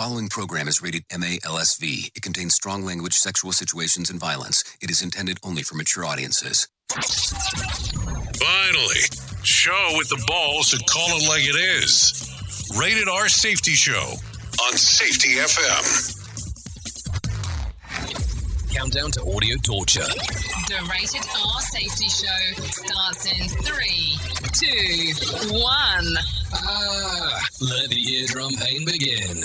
following program is rated MA-LSV. It contains strong language, sexual situations, and violence. It is intended only for mature audiences. Finally, show with the balls to call it like it is. Rated R Safety Show on Safety FM. Countdown to audio torture. The Rated R Safety Show starts in 3, 2, 1. Let the eardrum pain begin.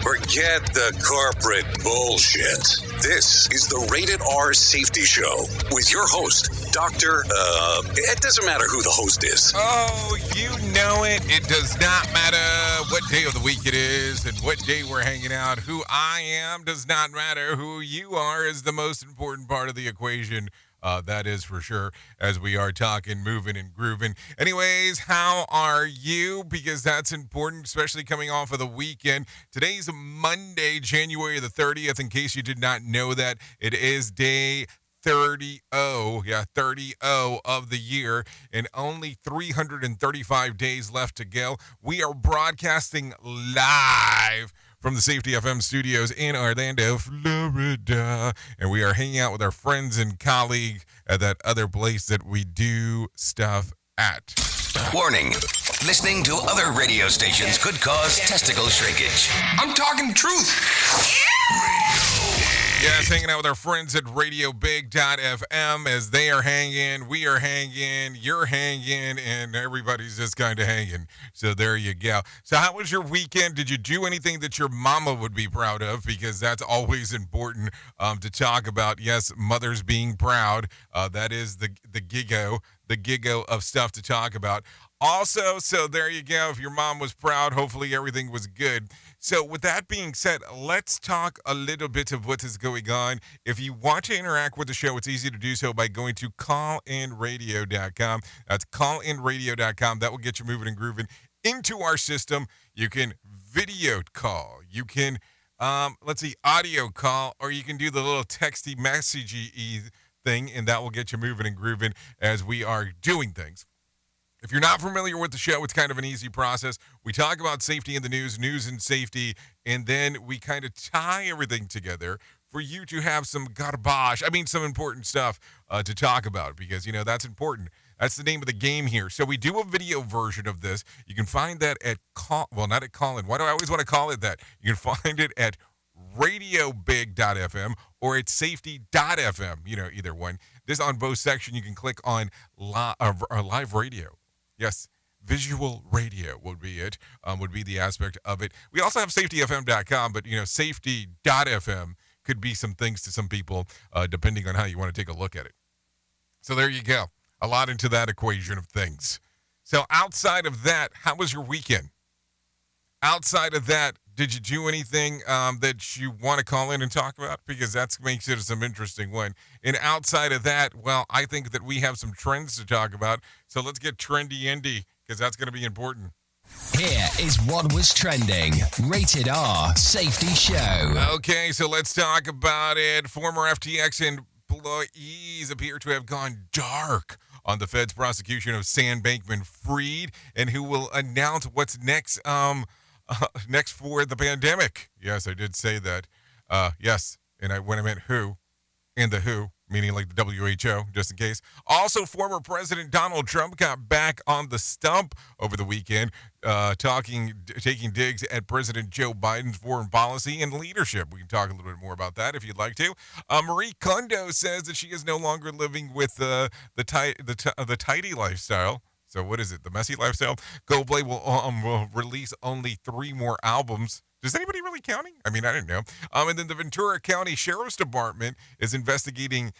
Forget the corporate bullshit. This is the Rated R Safety Show with your host, Dr. It doesn't matter who the host is. Oh, you know it. It does not matter what day of the week it is and what day we're hanging out. Who I am does not matter. Who you are is the most important part of the equation. That is for sure, as we are talking, moving, and grooving. Anyways, how are you? Because that's important, especially coming off of the weekend. Today's Monday, January the 30th. In case you did not know that, it is day 30 of the year, and only 335 days left to go. We are broadcasting live from the Safety FM studios in Orlando, Florida, and we are hanging out with our friends and colleagues at that other place that we do stuff at. Warning. Listening to other radio stations could cause testicle shrinkage. I'm talking truth. Yes, hanging out with our friends at RadioBig.fm as they are hanging, we are hanging, you're hanging, and everybody's just kind of hanging. So there you go. So how was your weekend? Did you do anything that your mama would be proud of? Because that's always important to talk about. Yes, mothers being proud. That is the giggle of stuff to talk about. Also, so there you go. If your mom was proud, hopefully everything was good. So with that being said, let's talk a little bit of what is going on. If you want to interact with the show, it's easy to do so by going to callinradio.com. That's callinradio.com. That will get you moving and grooving into our system. You can video call. You can, audio call, or you can do the little texty messagey thing, and that will get you moving and grooving as we are doing things. If you're not familiar with the show, it's kind of an easy process. We talk about safety in the news and safety, and then we kind of tie everything together for you to have some some important stuff to talk about, because, that's important. That's the name of the game here. So we do a video version of this. You can find that at not at Callin. Why do I always want to call it that? You can find it at RadioBig.fm or at Safety.fm, either one. This on both sections, you can click on live radio. Yes, visual radio would be it, would be the aspect of it. We also have safetyfm.com, but, safety.fm could be some things to some people, depending on how you want to take a look at it. So there you go. A lot into that equation of things. So outside of that, how was your weekend? Outside of that, did you do anything that you want to call in and talk about? Because that makes it some interesting one. And outside of that, well, I think that we have some trends to talk about. So let's get trendy, because that's going to be important. Here is what was trending. Rated R Safety Show. Okay, so let's talk about it. Former FTX employees appear to have gone dark on the Fed's prosecution of Sam Bankman-Fried, and who will announce what's next next for the pandemic. Yes, I did say that. Yes, and when I meant who, and the who, meaning like the WHO, just in case. Also, former President Donald Trump got back on the stump over the weekend, taking digs at President Joe Biden's foreign policy and leadership. We can talk a little bit more about that if you'd like to. Marie Kondo says that she is no longer living with the tidy lifestyle. So what is it? The messy lifestyle? Coldplay will release only 3 more albums. Is anybody really counting? I mean, I don't know. And then the Ventura County Sheriff's Department is investigating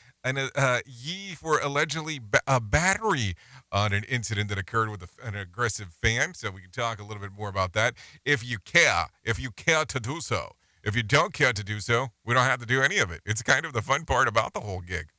for allegedly a battery on an incident that occurred with an aggressive fan. So we can talk a little bit more about that if you care to do so. If you don't care to do so, we don't have to do any of it. It's kind of the fun part about the whole gig.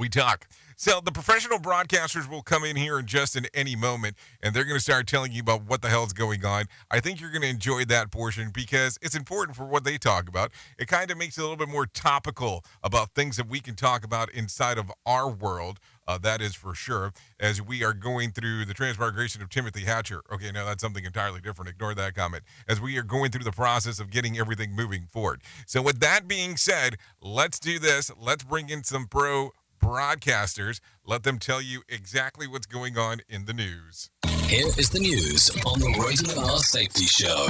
we talk. So the professional broadcasters will come in here in just in any moment, and they're going to start telling you about what the hell's going on. I think you're going to enjoy that portion because it's important for what they talk about. It kind of makes it a little bit more topical about things that we can talk about inside of our world. That is for sure, as we are going through the transmigration of Timothy Hatcher. Okay, now that's something entirely different. Ignore that comment. As we are going through the process of getting everything moving forward. So with that being said, let's do this. Let's bring in some pro broadcasters. Let them tell you exactly what's going on in the news. Here is the news on the Rated R Safety Show.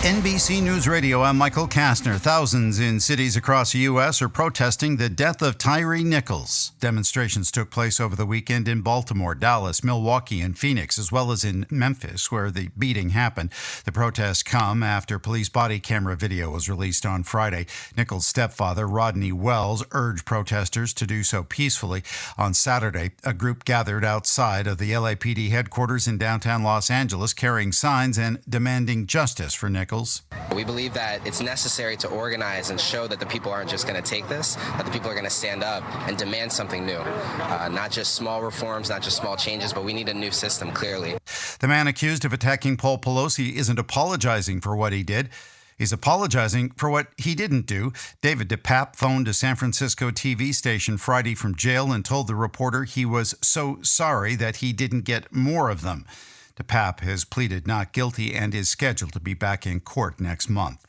NBC News Radio, I'm Michael Kastner. Thousands in cities across the U.S. are protesting the death of Tyre Nichols. Demonstrations took place over the weekend in Baltimore, Dallas, Milwaukee, and Phoenix, as well as in Memphis, where the beating happened. The protests come after police body camera video was released on Friday. Nichols' stepfather, Rodney Wells, urged protesters to do so peacefully. On Saturday, a group gathered outside of the LAPD headquarters in downtown Los Angeles, carrying signs and demanding justice for Nichols. We believe that it's necessary to organize and show that the people aren't just going to take this, that the people are going to stand up and demand something new. Not just small reforms, not just small changes, but we need a new system, clearly. The man accused of attacking Paul Pelosi isn't apologizing for what he did. He's apologizing for what he didn't do. David DePape phoned a San Francisco TV station Friday from jail and told the reporter he was so sorry that he didn't get more of them. DePape has pleaded not guilty and is scheduled to be back in court next month.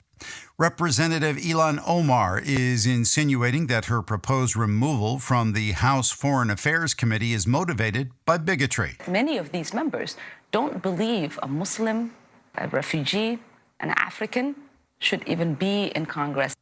Representative Ilhan Omar is insinuating that her proposed removal from the House Foreign Affairs Committee is motivated by bigotry. Many of these members don't believe a Muslim, a refugee, an African should even be in Congress.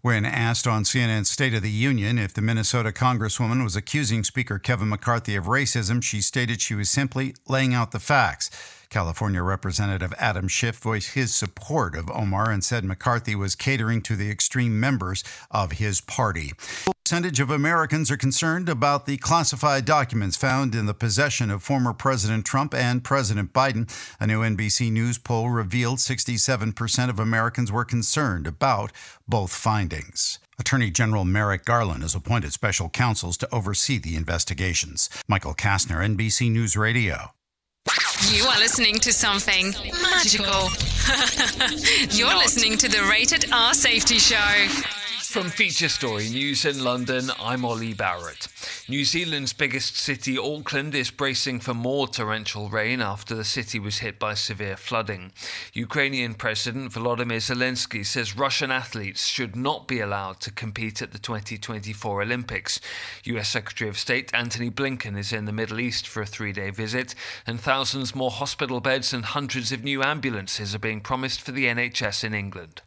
When asked on CNN's State of the Union if the Minnesota Congresswoman was accusing Speaker Kevin McCarthy of racism, she stated she was simply laying out the facts. California Representative Adam Schiff voiced his support of Omar and said McCarthy was catering to the extreme members of his party. A percentage of Americans are concerned about the classified documents found in the possession of former President Trump and President Biden. A new NBC News poll revealed 67% of Americans were concerned about both findings. Attorney General Merrick Garland has appointed special counsels to oversee the investigations. Michael Kastner, NBC News Radio. You are listening to something magical. You're listening to the Rated R Safety Show. From Feature Story News in London, I'm Ollie Barrett. New Zealand's biggest city, Auckland, is bracing for more torrential rain after the city was hit by severe flooding. Ukrainian President Volodymyr Zelensky says Russian athletes should not be allowed to compete at the 2024 Olympics. US Secretary of State Antony Blinken is in the Middle East for a 3-day visit, and thousands more hospital beds and hundreds of new ambulances are being promised for the NHS in England.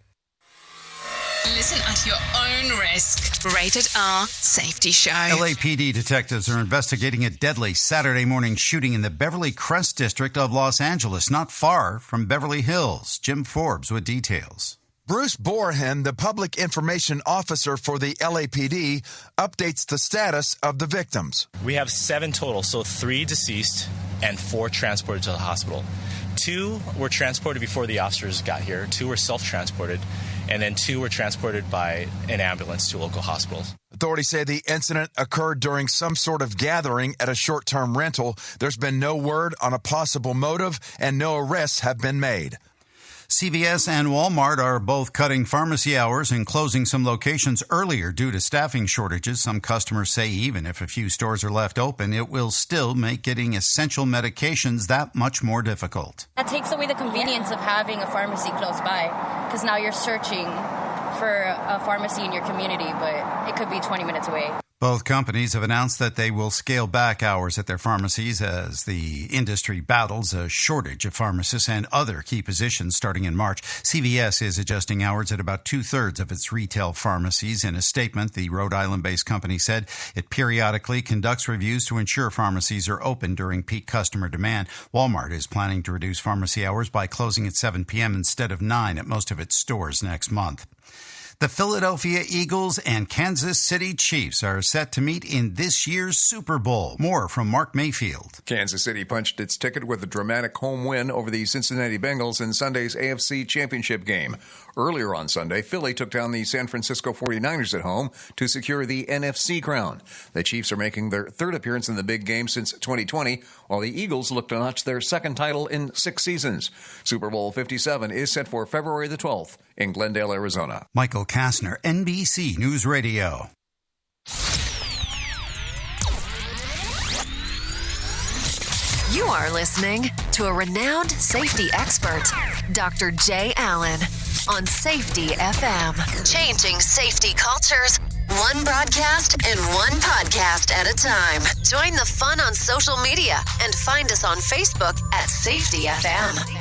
Listen at your own risk. Rated R Safety Show. LAPD detectives are investigating a deadly Saturday morning shooting in the Beverly Crest district of Los Angeles, not far from Beverly Hills. Jim Forbes with details. Bruce Borhen, the public information officer for the LAPD, updates the status of the victims. We have 7 total, so 3 deceased and 4 transported to the hospital. 2 were transported before the officers got here. 2 were self-transported, and then 2 were transported by an ambulance to local hospitals. Authorities say the incident occurred during some sort of gathering at a short-term rental. There's been no word on a possible motive, and no arrests have been made. CVS and Walmart are both cutting pharmacy hours and closing some locations earlier due to staffing shortages. Some customers say even if a few stores are left open, it will still make getting essential medications that much more difficult. That takes away the convenience of having a pharmacy close by, because now you're searching for a pharmacy in your community, but it could be 20 minutes away. Both companies have announced that they will scale back hours at their pharmacies as the industry battles a shortage of pharmacists and other key positions starting in March. CVS is adjusting hours at about 2/3 of its retail pharmacies. In a statement, the Rhode Island-based company said it periodically conducts reviews to ensure pharmacies are open during peak customer demand. Walmart is planning to reduce pharmacy hours by closing at 7 p.m. instead of 9 at most of its stores next month. The Philadelphia Eagles and Kansas City Chiefs are set to meet in this year's Super Bowl. More from Mark Mayfield. Kansas City punched its ticket with a dramatic home win over the Cincinnati Bengals in Sunday's AFC Championship game. Earlier on Sunday, Philly took down the San Francisco 49ers at home to secure the NFC crown. The Chiefs are making their third appearance in the big game since 2020, while the Eagles look to notch their second title in 6 seasons. Super Bowl 57 is set for February the 12th in Glendale, Arizona. Michael Kastner, NBC News Radio. You are listening to a renowned safety expert, Dr. Jay Allen, on Safety FM. Changing safety cultures, one broadcast and one podcast at a time. Join the fun on social media and find us on Facebook at Safety FM.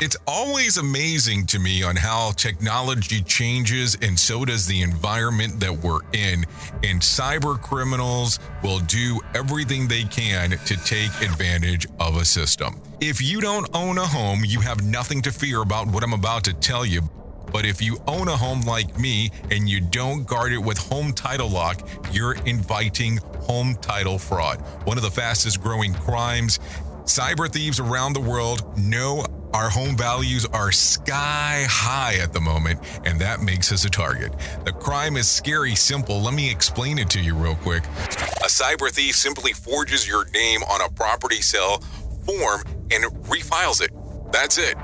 It's always amazing to me on how technology changes, and so does the environment that we're in. And cyber criminals will do everything they can to take advantage of a system. If you don't own a home, you have nothing to fear about what I'm about to tell you. But if you own a home like me and you don't guard it with Home Title Lock, you're inviting home title fraud. One of the fastest growing crimes. Cyber thieves around the world know our home values are sky high at the moment, and that makes us a target. The crime is scary simple. Let me explain it to you real quick. A cyber thief simply forges your name on a property sale form and refiles it. That's it.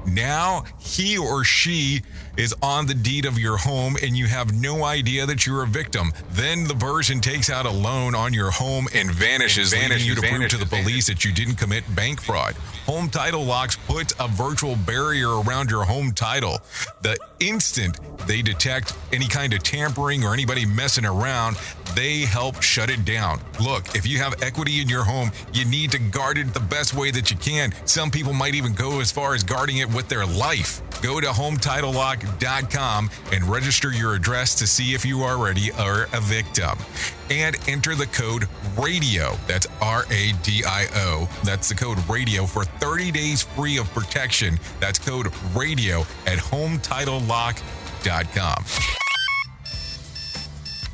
Now he or she is on the deed of your home and you have no idea that you're a victim. Then the person takes out a loan on your home and vanishes, leaving you to prove to the police that you didn't commit bank fraud. Home Title Locks puts a virtual barrier around your home title. The instant they detect any kind of tampering or anybody messing around, they help shut it down. Look, if you have equity in your home, you need to guard it the best way that you can. Some people might even go as far as guarding it with their life. Go to HometitleLock.com and register your address to see if you already are a victim. And enter the code RADIO. That's RADIO. That's the code RADIO for 30 days free of protection. That's code RADIO at HometitleLock.com.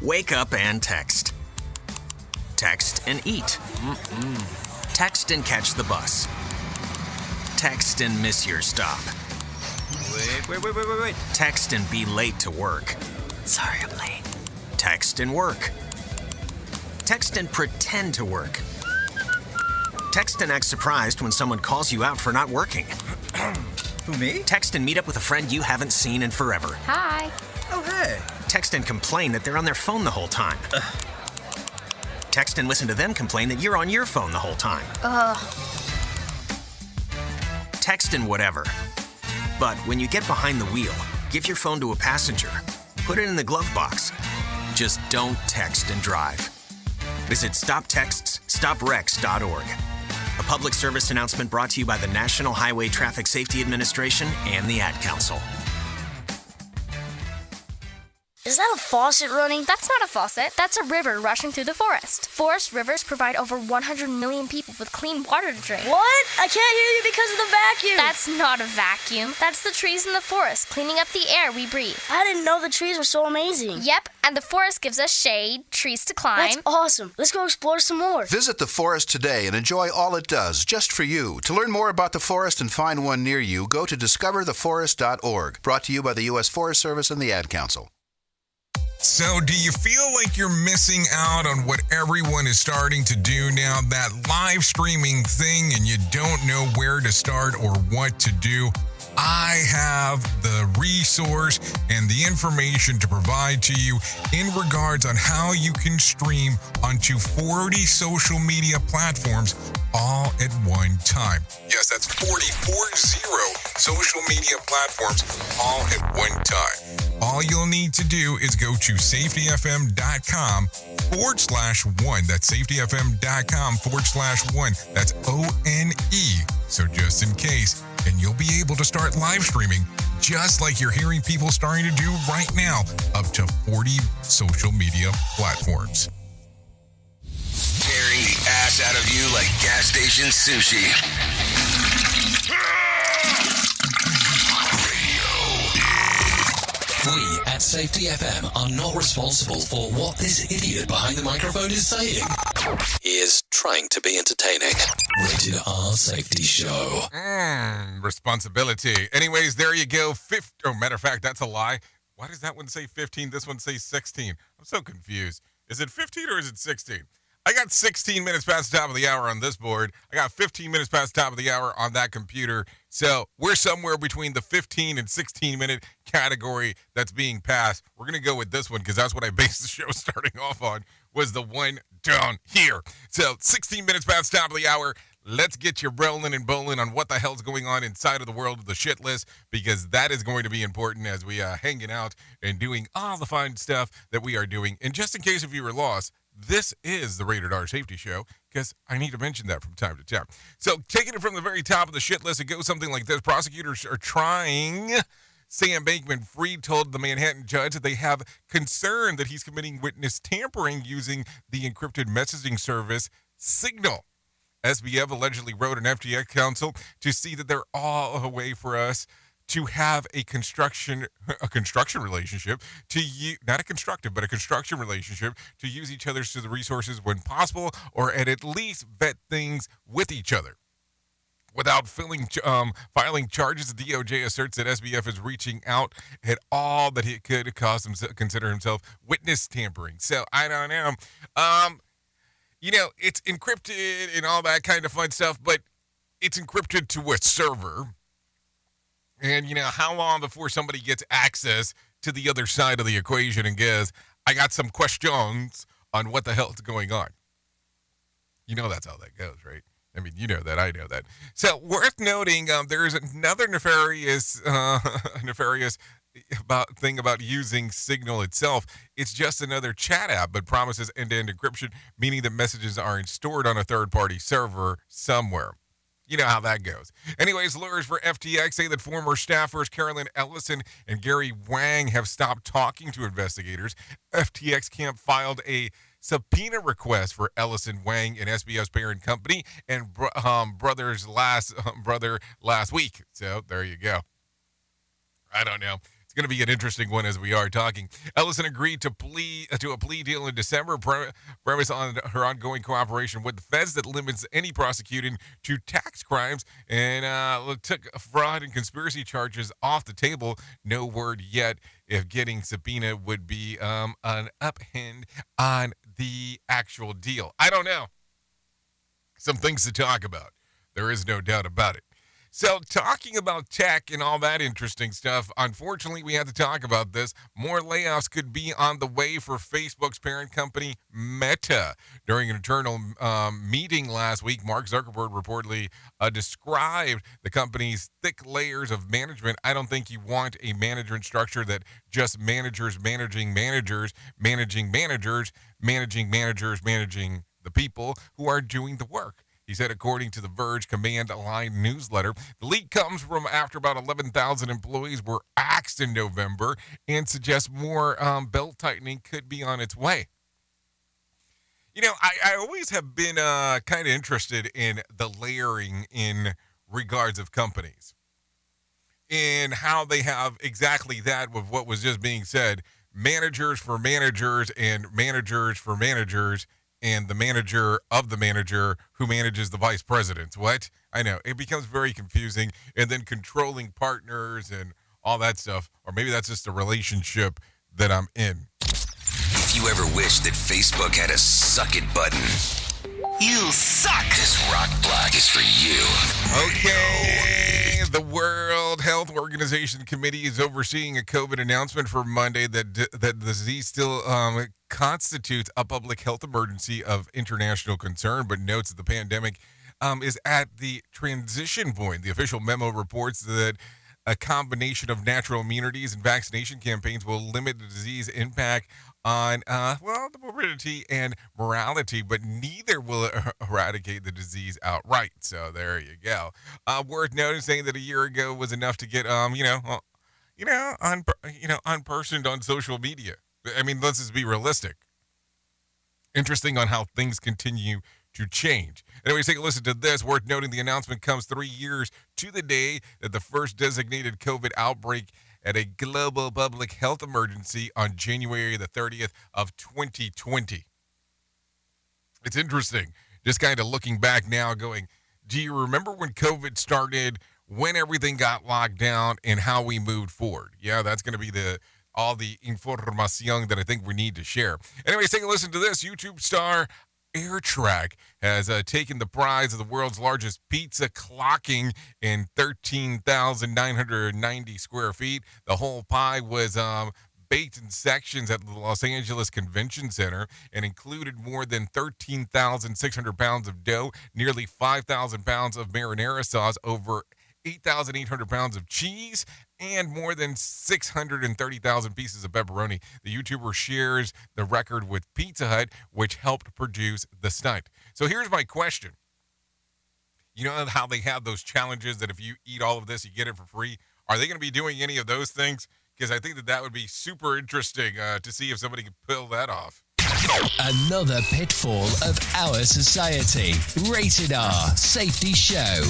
Wake up and text. Text and eat. Text and catch the bus. Text and miss your stop. Wait. Text and be late to work. Sorry, I'm late. Text and work. Text and pretend to work. Text and act surprised when someone calls you out for not working. Who, me? Text and meet up with a friend you haven't seen in forever. Hi. Oh, hey. Text and complain that they're on their phone the whole time. Text and listen to them complain that you're on your phone the whole time. Text and whatever. But when you get behind the wheel, give your phone to a passenger. Put it in the glove box. Just don't text and drive. Visit StopTextsStopWrecks.org. A public service announcement brought to you by the National Highway Traffic Safety Administration and the Ad Council. Is that a faucet running? That's not a faucet. That's a river rushing through the forest. Forest rivers provide over 100 million people with clean water to drink. What? I can't hear you because of the vacuum. That's not a vacuum. That's the trees in the forest cleaning up the air we breathe. I didn't know the trees were so amazing. Yep, and the forest gives us shade, trees to climb. That's awesome. Let's go explore some more. Visit the forest today and enjoy all it does, just for you. To learn more about the forest and find one near you, go to discovertheforest.org. Brought to you by the U.S. Forest Service and the Ad Council. So do you feel like you're missing out on what everyone is starting to do now, that live streaming thing, and you don't know where to start or what to do? I have the resource and the information to provide to you in regards on how you can stream onto 40 social media platforms all at one time. Yes, that's 40 social media platforms all at one time. All you'll need to do is go to safetyfm.com/1. That's safetyfm.com/1. That's ONE. So just in case, and you'll be able to start live streaming just like you're hearing people starting to do right now, up to 40 social media platforms. Tearing the ass out of you like gas station sushi. at Safety FM are not responsible for what this idiot behind the microphone is saying. He is trying to be entertaining. Rated R Safety Show. Responsibility. Anyways, there you go. Matter of fact, that's a lie. Why does that one say 15? This one says 16. I'm so confused. Is it 15 or is it 16? I got 16 minutes past the top of the hour on this board. I got 15 minutes past the top of the hour on that computer. So we're somewhere between the 15 and 16 minute category that's being passed. We're going to go with this one because that's what I based the show starting off on, was the one down here. So 16 minutes past the top of the hour. Let's get you rolling and bowling on what the hell's going on inside of the world of the shit list, because that is going to be important as we hanging out and doing all the fun stuff that we are doing. And just in case if you were lost, this is the Rated R Safety Show, because I need to mention that from time to time. So taking it from the very top of the shit list, it goes something like this. Prosecutors are trying. Sam Bankman-Fried told the Manhattan judge that they have concern that he's committing witness tampering using the encrypted messaging service Signal. SBF allegedly wrote an FTX counsel to see that they're all a way for us to have a construction relationship, not a constructive, but a construction relationship, to use each other's to the resources when possible, or at least vet things with each other. Without filing charges, the DOJ asserts that SBF is reaching out at all that it could cause him to consider himself witness tampering. So I don't know. It's encrypted and all that kind of fun stuff, but it's encrypted to a server. And, how long before somebody gets access to the other side of the equation and goes, I got some questions on what the hell is going on? That's how that goes, right? I mean, you know that. I know that. So worth noting, there is another nefarious thing about using Signal itself. It's just another chat app, but promises end-to-end encryption, meaning that messages aren't stored on a third-party server somewhere. You know how that goes. Anyways, lawyers for FTX say that former staffers Carolyn Ellison and Gary Wang have stopped talking to investigators. FTX camp filed a subpoena request for Ellison, Wang, and SBF's parent company and brother last week. So there you go. I don't know. Going to be an interesting one as we are talking. Ellison agreed to a plea deal in December, premise on her ongoing cooperation with the feds that limits any prosecuting to tax crimes, and took fraud and conspiracy charges off the table. No word yet if getting subpoena would be an upend on the actual deal. I don't know. Some things to talk about. There is no doubt about it. So talking about tech and all that interesting stuff, unfortunately, we have to talk about this. More layoffs could be on the way for Facebook's parent company, Meta. During an internal meeting last week, Mark Zuckerberg reportedly described the company's thick layers of management. I don't think you want a management structure that just managers managing managers, managing managers, managing managers, managing the people who are doing the work. He said, according to the Verge Command Line newsletter, the leak comes from after about 11,000 employees were axed in November and suggests more belt tightening could be on its way. I always have been kind of interested in the layering in regards of companies and how they have exactly that with what was just being said, managers for managers and managers for managers, and the manager of the manager who manages the vice presidents. What? I know. It becomes very confusing. And then controlling partners and all that stuff. Or maybe that's just a relationship that I'm in. If you ever wish that Facebook had a suck it button, you suck. This rock block is for you. Okay. The World Health Organization Committee is overseeing a COVID announcement for Monday that the disease still constitutes a public health emergency of international concern, but notes that the pandemic is at the transition point. The official memo reports that a combination of natural immunities and vaccination campaigns will limit the disease impact on, the morbidity and mortality, but neither will eradicate the disease outright. So there you go. Worth noticing that a year ago was enough to get, unpersoned on social media. I mean, let's just be realistic. Interesting on how things continue to change. Anyways, take a listen to this. Worth noting, the announcement comes 3 years to the day that the first designated COVID outbreak at a global public health emergency on January the 30th of 2020. It's interesting, just kind of looking back now going, do you remember when COVID started, when everything got locked down, and how we moved forward? Yeah, that's going to be all the information that I think we need to share. Anyways, take a listen to this. YouTube star AirTrack has taken the prize of the world's largest pizza, clocking in 13,990 square feet. The whole pie was baked in sections at the Los Angeles Convention Center and included more than 13,600 pounds of dough, nearly 5,000 pounds of marinara sauce, over 8,800 pounds of cheese, and more than 630,000 pieces of pepperoni. The YouTuber shares the record with Pizza Hut, which helped produce the stunt. So here's my question. You know how they have those challenges that if you eat all of this, you get it for free? Are they going to be doing any of those things? Because I think that would be super interesting to see if somebody can pull that off. Another pitfall of our society. Rated R Safety Show.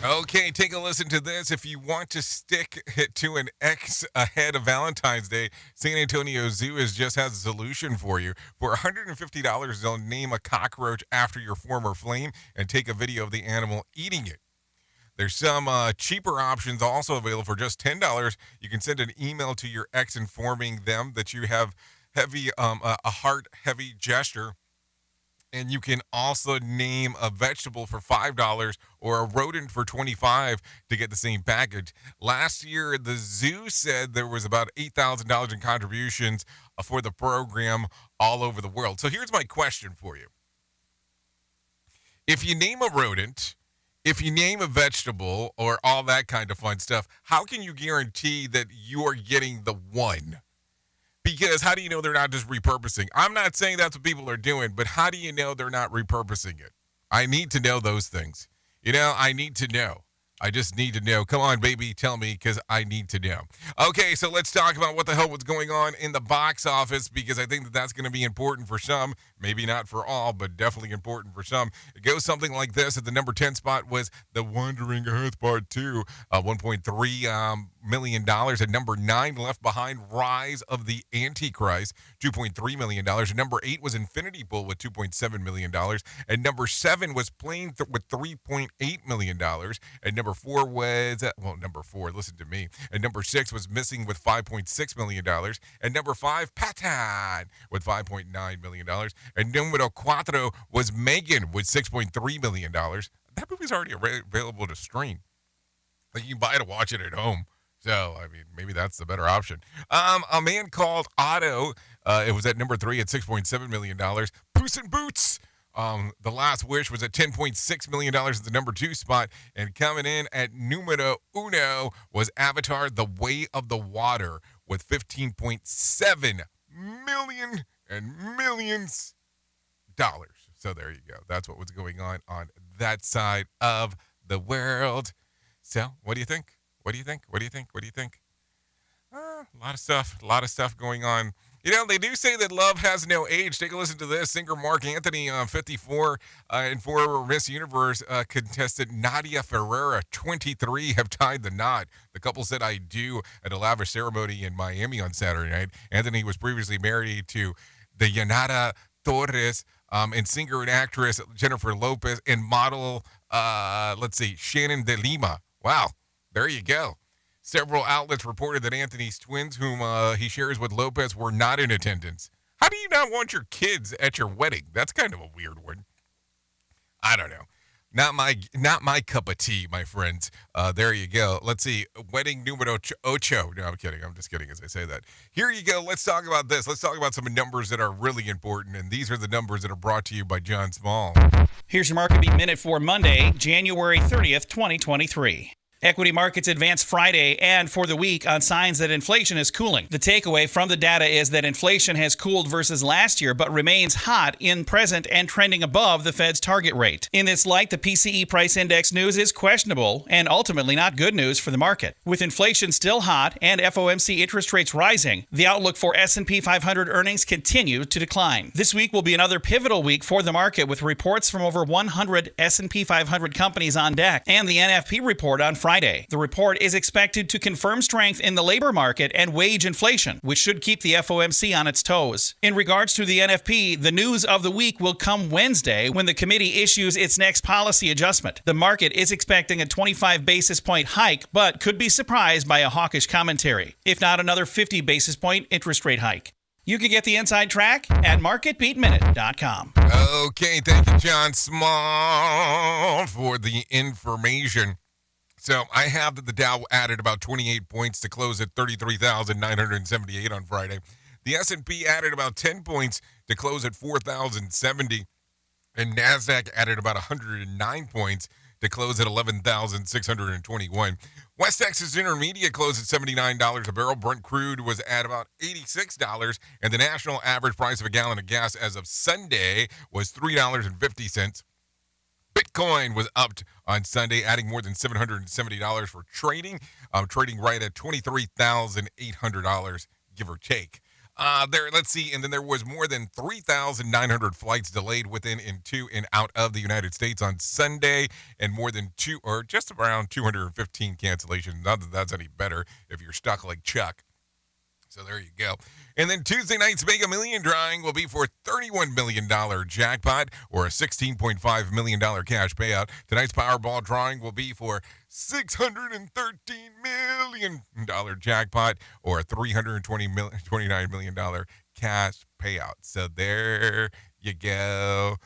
Okay, take a listen to this. If you want to stick it to an X ahead of Valentine's Day, San Antonio Zoo just has a solution for you. For $150, they'll name a cockroach after your former flame and take a video of the animal eating it. There's some cheaper options also available for just $10. You can send an email to your ex informing them that you have a heart-heavy gesture. And you can also name a vegetable for $5 or a rodent for $25 to get the same package. Last year, the zoo said there was about $8,000 in contributions for the program all over the world. So here's my question for you. If you name a rodent, if you name a vegetable, or all that kind of fun stuff, how can you guarantee that you are getting the one? Because how do you know they're not just repurposing? I'm not saying that's what people are doing, but how do you know they're not repurposing it? I need to know those things. I need to know. I just need to know. Come on, baby, tell me, because I need to know. Okay, so let's talk about what the hell was going on in the box office, because I think that that's going to be important for some. Maybe not for all, but definitely important for some. It goes something like this. At the number 10 spot was The Wandering Earth Part 2, $1.3 million. At number 9, Left Behind, Rise of the Antichrist, $2.3 million. At number 8 was Infinity Pool with $2.7 million. At number 7 was Plane with $3.8 million. At number 4 was, listen to me. And number 6 was Missing with $5.6 million. And number 5, Patan with $5.9 million. And numero 4 was Megan with $6.3 million. That movie's already available to stream. Like, you can buy it to watch it at home. So, I mean, maybe that's the better option. A Man Called Otto, it was at number 3 at $6.7 million. Puss in Boots, The Last Wish was at $10.6 million at the number 2 spot. And coming in at numero 1 was Avatar, The Way of the Water with $15.7 million and millions dollars. So there you go. That's what was going on that side of the world. So what do you think? What do you think? A lot of stuff going on. They do say that love has no age. Take a listen to this. Singer Mark Anthony, 54, and former Miss Universe contestant Nadia Ferreira, 23, have tied the knot. The couple said "I do" at a lavish ceremony in Miami on Saturday night. Anthony was previously married to the Yanara Torres, and singer and actress Jennifer Lopez, and model, Shannon De Lima. Wow, there you go. Several outlets reported that Anthony's twins, whom he shares with Lopez, were not in attendance. How do you not want your kids at your wedding? That's kind of a weird one. I don't know. Not my cup of tea, my friends. There you go. Let's see. Wedding numero ocho. No, I'm kidding. I'm just kidding as I say that. Here you go. Let's talk about this. Let's talk about some numbers that are really important. And these are the numbers that are brought to you by John Small. Here's your Market Beat Minute for Monday, January 30th, 2023. Equity markets advance Friday and for the week on signs that inflation is cooling. The takeaway from the data is that inflation has cooled versus last year, but remains hot in present and trending above the Fed's target rate. In this light, the PCE price index news is questionable and ultimately not good news for the market. With inflation still hot and FOMC interest rates rising, the outlook for S&P 500 earnings continue to decline. This week will be another pivotal week for the market, with reports from over 100 S&P 500 companies on deck, and the NFP report on Friday Friday. The report is expected to confirm strength in the labor market and wage inflation, which should keep the FOMC on its toes. In regards to the NFP, the news of the week will come Wednesday when the committee issues its next policy adjustment. The market is expecting a 25 basis point hike, but could be surprised by a hawkish commentary, if not another 50 basis point interest rate hike. You can get the inside track at marketbeatminute.com. Okay, thank you, John Small, for the information. So I have that the Dow added about 28 points to close at 33,978 on Friday. The S&P added about 10 points to close at 4,070. And NASDAQ added about 109 points to close at 11,621. West Texas Intermediate closed at $79 a barrel. Brent crude was at about $86, and the national average price of a gallon of gas as of Sunday was $3.50. Bitcoin was up on Sunday, adding more than $770 for trading, trading right at $23,800, give or take. Let's see, and then there was more than 3,900 flights delayed within, into, and out of the United States on Sunday, and more than just around 215 cancellations. Not that that's any better if you're stuck like Chuck. So there you go. And then Tuesday night's Mega Million drawing will be for a $31 million jackpot or a $16.5 million cash payout. Tonight's Powerball drawing will be for $613 million jackpot or a $329 million cash payout. So there you go.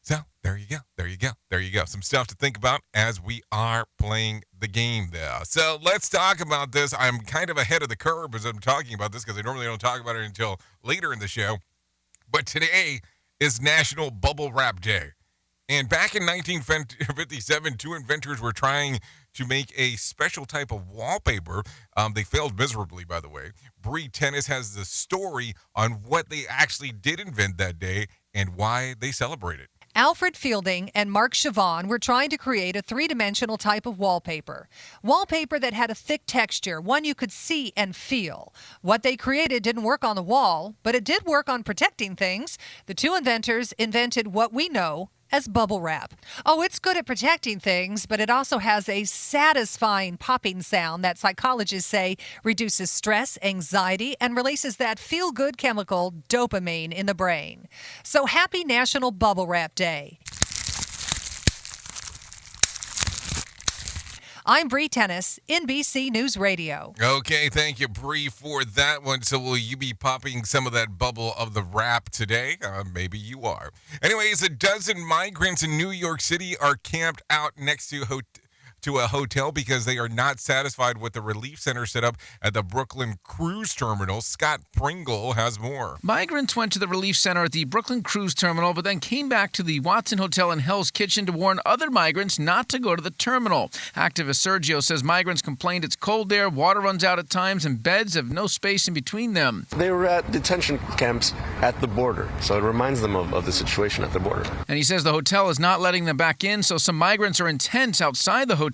So there you go. There you go. There you go. Some stuff to think about as we are playing the game there. So let's talk about this. I'm kind of ahead of the curve as I'm talking about this because I normally don't talk about it until later in the show. But today is National Bubble Wrap Day. And back in 1957, two inventors were trying to make a special type of wallpaper. They failed miserably, by the way. Bree Tennis has the story on what they actually did invent that day and why they celebrate it. Alfred Fielding and Mark Chavon were trying to create a three-dimensional type of wallpaper. Wallpaper that had a thick texture, one you could see and feel. What they created didn't work on the wall, but it did work on protecting things. The two inventors invented what we know as bubble wrap. Oh, it's good at protecting things, but it also has a satisfying popping sound that psychologists say reduces stress, anxiety, and releases that feel-good chemical dopamine in the brain. So happy National Bubble Wrap Day. I'm Bree Tennis, NBC News Radio. Okay, thank you, Bree, for that one. So will you be popping some of that bubble of the wrap today? Maybe you are. Anyways, a dozen migrants in New York City are camped out next to a hotel because they are not satisfied with the relief center set up at the Brooklyn Cruise Terminal. Scott Pringle has more. Migrants went to the relief center at the Brooklyn Cruise Terminal, but then came back to the Watson Hotel in Hell's Kitchen to warn other migrants not to go to the terminal. Activist Sergio says migrants complained it's cold there, water runs out at times, and beds have no space in between them. They were at detention camps at the border, so it reminds them of the situation at the border. And he says the hotel is not letting them back in, so some migrants are in tents outside the hotel.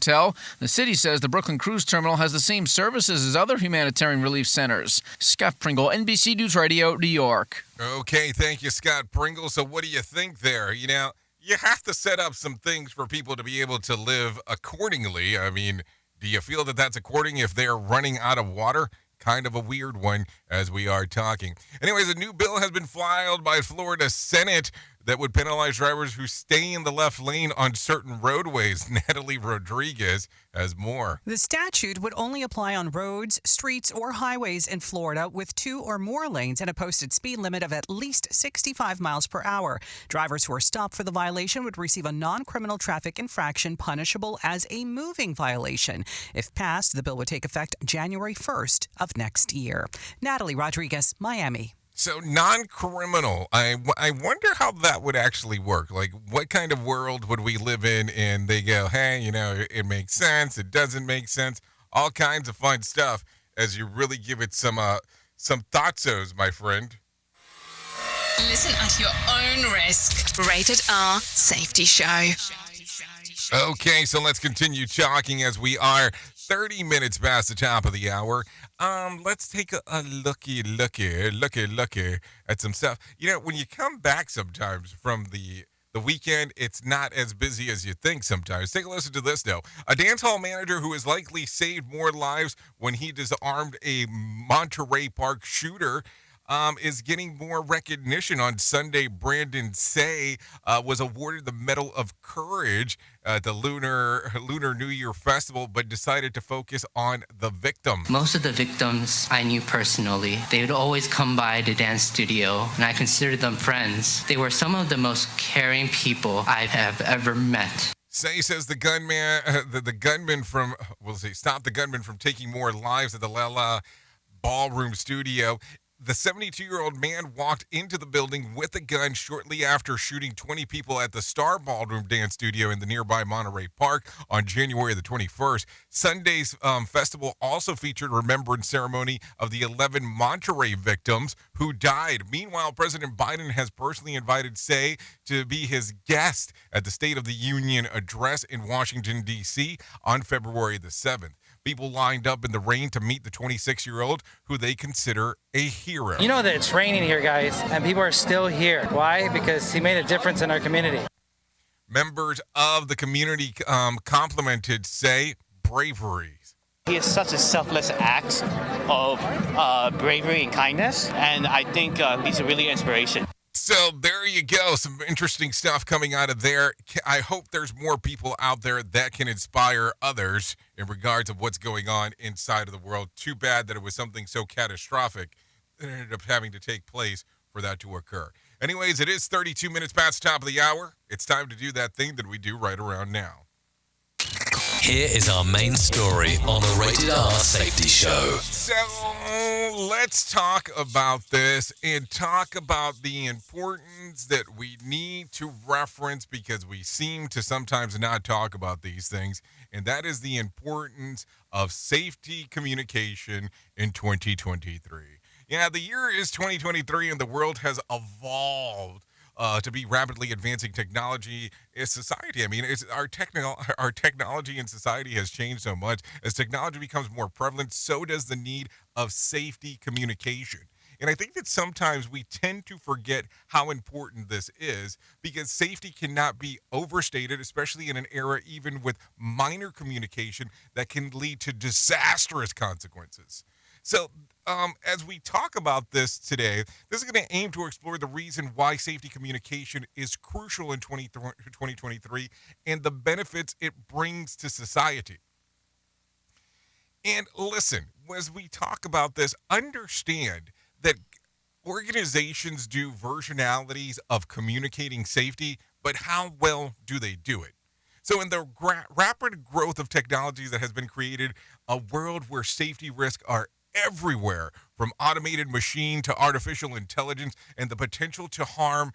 The city says the Brooklyn Cruise Terminal has the same services as other humanitarian relief centers. Scott Pringle, NBC News Radio, New York. Okay, thank you, Scott Pringle. So what do you think there? You know, you have to set up some things for people to be able to live accordingly. I mean, do you feel that that's according if they're running out of water? Kind of a weird one as we are talking. Anyways, a new bill has been filed by Florida Senate that would penalize drivers who stay in the left lane on certain roadways. Natalie Rodriguez has more. The statute would only apply on roads, streets, or highways in Florida with 2 or more lanes and a posted speed limit of at least 65 miles per hour. Drivers who are stopped for the violation would receive a non-criminal traffic infraction punishable as a moving violation. If passed, the bill would take effect January 1st of next year. Natalie Rodriguez, Miami. So non-criminal, I wonder how that would actually work. Like, what kind of world would we live in? And they go, hey, you know, it makes sense. It doesn't make sense. All kinds of fun stuff as you really give it some thoughtsos, my friend. Listen at your own risk. Rated R Safety Show. Okay, so let's continue talking as we are 30 minutes past the top of the hour. Let's take a looky at some stuff. You know, when you come back sometimes from the the weekend, it's not as busy as you think sometimes. Take a listen to this, though. A dance hall manager who has likely saved more lives when he disarmed a Monterey Park shooter is getting more recognition. On Sunday, Brandon Say was awarded the Medal of Courage at the Lunar New Year Festival, but decided to focus on the victim. Most of the victims I knew personally. They would always come by the dance studio, and I considered them friends. They were some of the most caring people I have ever met. Say says the gunman from, stop the gunman from taking more lives at the Lela Ballroom Studio. The 72-year-old man walked into the building with a gun shortly after shooting 20 people at the Star Ballroom Dance Studio in the nearby Monterey Park on January the 21st. Sunday's festival also featured a remembrance ceremony of the 11 Monterey victims who died. Meanwhile, President Biden has personally invited Say to be his guest at the State of the Union address in Washington, D.C. on February the 7th. People lined up in the rain to meet the 26-year-old who they consider a hero. You know that it's raining here, guys, and people are still here. Why? Because he made a difference in our community. Members of the community complimented Say bravery. He is such a selfless act of bravery and kindness, and I think he's a really inspiration. So there you go. Some interesting stuff coming out of there. I hope there's more people out there that can inspire others in regards of what's going on inside of the world. Too bad that it was something so catastrophic that ended up having to take place for that to occur. Anyways, it is 32 minutes past the top of the hour. It's time to do that thing that we do right around now. Here is our main story on the Rated R Safety Show. So let's talk about this and talk about the importance that we need to reference, because we seem to sometimes not talk about these things, and that is the importance of safety communication in 2023. Yeah, the year is 2023 and the world has evolved to be rapidly advancing technology is society. I mean, our technology and society has changed so much. As technology becomes more prevalent, so does the need of safety communication. And I think that sometimes we tend to forget how important this is, because safety cannot be overstated, especially in an era even with minor communication that can lead to disastrous consequences. So as we talk about this today, this is going to aim to explore the reason why safety communication is crucial in 2023 and the benefits it brings to society. And listen, as we talk about this, understand that organizations do versionalities of communicating safety, but how well do they do it? So in the rapid growth of technologies that has been created, a world where safety risks are everywhere, from automated machine to artificial intelligence, and the potential to harm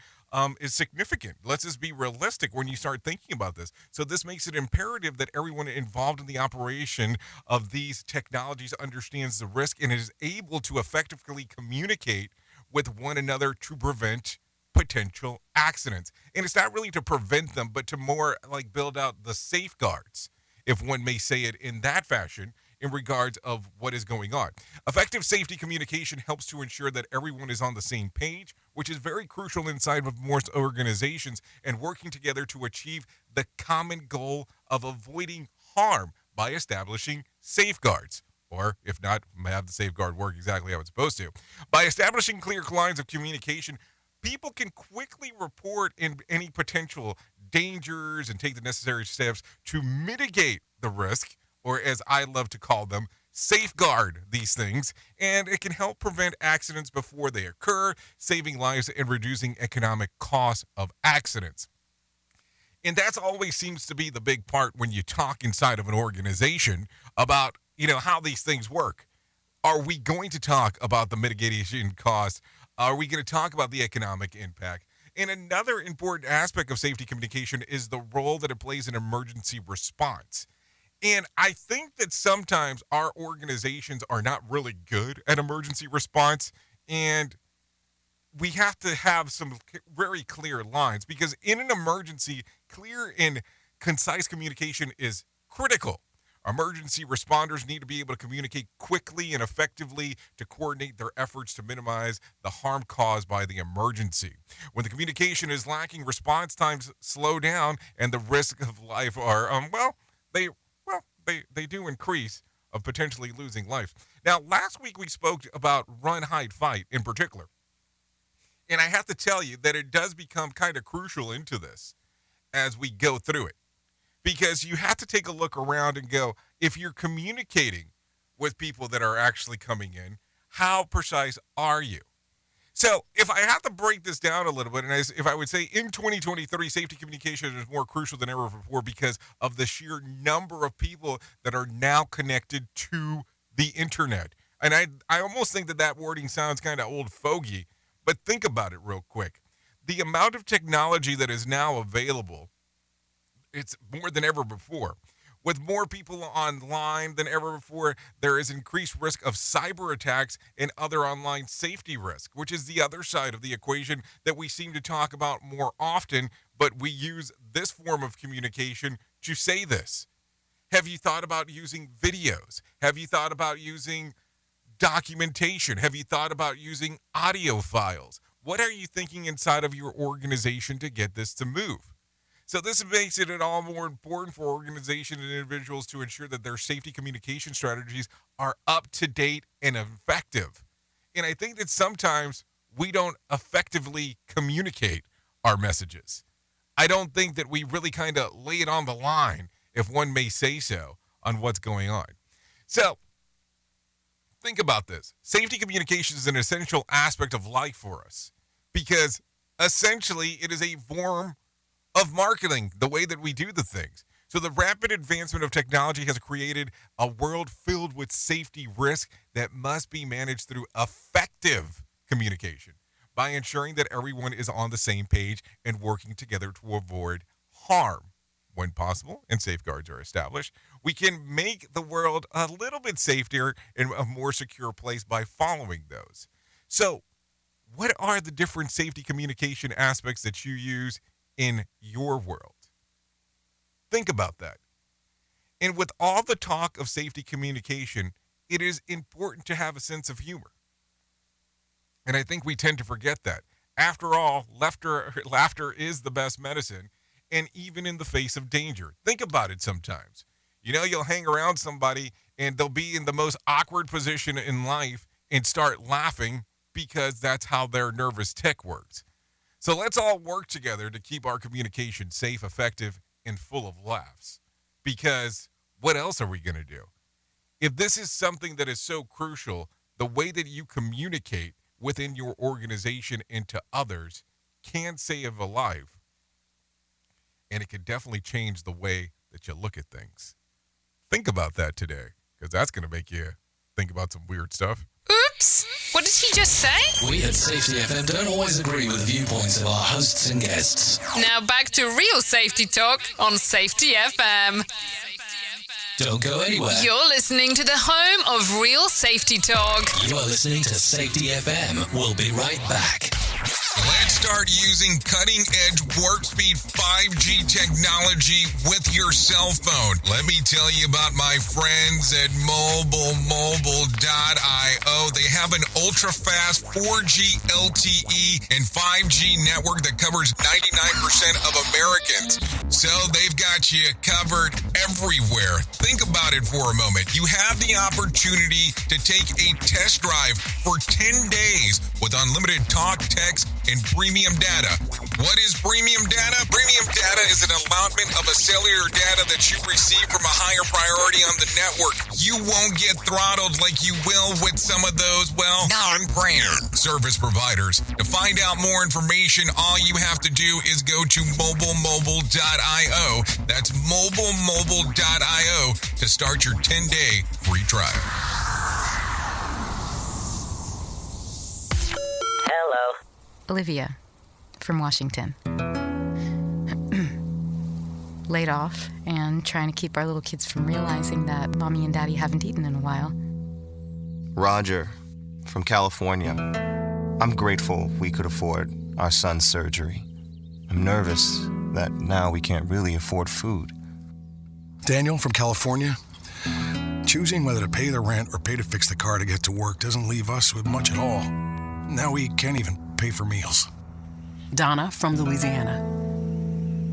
is significant. Let's just be realistic when you start thinking about this. So this makes it imperative that everyone involved in the operation of these technologies understands the risk and is able to effectively communicate with one another to prevent potential accidents. And it's not really to prevent them, but to more like build out the safeguards, if one may say it in that fashion, in regards of what is going on. Effective safety communication helps to ensure that everyone is on the same page, which is very crucial inside of most organizations, and working together to achieve the common goal of avoiding harm by establishing safeguards. Or if not, have the safeguard work exactly how it's supposed to. By establishing clear lines of communication, people can quickly report in any potential dangers and take the necessary steps to mitigate the risk, or as I love to call them, safeguard these things, and it can help prevent accidents before they occur, saving lives and reducing economic costs of accidents. And that's always seems to be the big part when you talk inside of an organization about, how these things work. Are we going to talk about the mitigation costs? Are we going to talk about the economic impact? And another important aspect of safety communication is the role that it plays in emergency response. And I think that sometimes our organizations are not really good at emergency response, and we have to have some very clear lines, because in an emergency, clear and concise communication is critical. Emergency responders need to be able to communicate quickly and effectively to coordinate their efforts to minimize the harm caused by the emergency. When the communication is lacking, response times slow down, and the risk of life are, they do increase of potentially losing life. Now, last week we spoke about run, hide, fight in particular. And I have to tell you that it does become kind of crucial into this as we go through it. Because you have to take a look around and go, if you're communicating with people that are actually coming in, how precise are you? So if I have to break this down a little bit, and if I would say in 2023, safety communication is more crucial than ever before because of the sheer number of people that are now connected to the internet. And I almost think that wording sounds kind of old fogey, but think about it real quick. The amount of technology that is now available, it's more than ever before. With more people online than ever before, there is increased risk of cyber attacks and other online safety risk, which is the other side of the equation that we seem to talk about more often, but we use this form of communication to say this. Have you thought about using videos? Have you thought about using documentation? Have you thought about using audio files? What are you thinking inside of your organization to get this to move? So this makes it all more important for organizations and individuals to ensure that their safety communication strategies are up to date and effective. And I think that sometimes we don't effectively communicate our messages. I don't think that we really kind of lay it on the line, if one may say so, on what's going on. So think about this. Safety communication is an essential aspect of life for us because essentially it is a form of marketing, the way that we do the things. So the rapid advancement of technology has created a world filled with safety risk that must be managed through effective communication by ensuring that everyone is on the same page and working together to avoid harm. When possible and safeguards are established, we can make the world a little bit safer and a more secure place by following those. So what are the different safety communication aspects that you use in your world? Think about that. And with all the talk of safety communication, it is important to have a sense of humor. And I think we tend to forget that. After all, laughter is the best medicine, and even in the face of danger. Think about it sometimes. You know, you'll hang around somebody and they'll be in the most awkward position in life and start laughing because that's how their nervous tick works. So let's all work together to keep our communication safe, effective, and full of laughs. Because what else are we going to do? If this is something that is so crucial, the way that you communicate within your organization and to others can save a life. And it can definitely change the way that you look at things. Think about that today, because that's going to make you think about some weird stuff. Oops! What did he just say? We at Safety FM don't always agree with the viewpoints of our hosts and guests. Now back to real safety talk on Safety FM. Don't go anywhere. You're listening to the home of real safety talk. You are listening to Safety FM. We'll be right back. Let's start using cutting-edge warp speed 5G technology with your cell phone. Let me tell you about my friends at mobilemobile.io. They have an ultra-fast 4G LTE and 5G network that covers 99% of Americans. So they've got you covered everywhere. Think about it for a moment. You have the opportunity to take a test drive for 10 days with unlimited talk, text, and premium data. What is premium data? Premium data is an allotment of a cellular data that you receive from a higher priority on the network. You won't get throttled like you will with some of those, well, non-brand service providers. To find out more information, all you have to do is go to mobilemobile.io. That's mobilemobile.io to start your 10-day free trial. Hello. Olivia from Washington. Laid off and trying to keep our little kids from realizing that mommy and daddy haven't eaten in a while. Roger from California. I'm grateful we could afford our son's surgery. I'm nervous that now we can't really afford food. Daniel from California. Choosing whether to pay the rent or pay to fix the car to get to work doesn't leave us with much at all. Now we can't even pay for meals. Donna from Louisiana.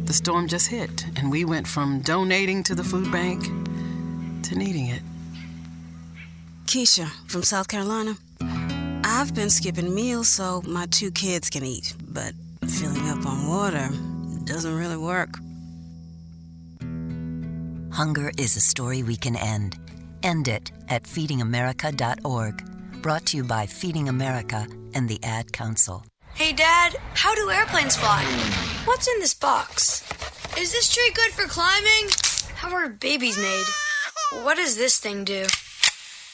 The storm just hit, and we went from donating to the food bank to needing it. Keisha from South Carolina. I've been skipping meals so my 2 kids can eat, but filling up on water doesn't really work. Hunger is a story we can end. End it at feedingamerica.org. Brought to you by Feeding America and the Ad Council. Hey, Dad, how do airplanes fly? What's in this box? Is this tree good for climbing? How are babies made? What does this thing do?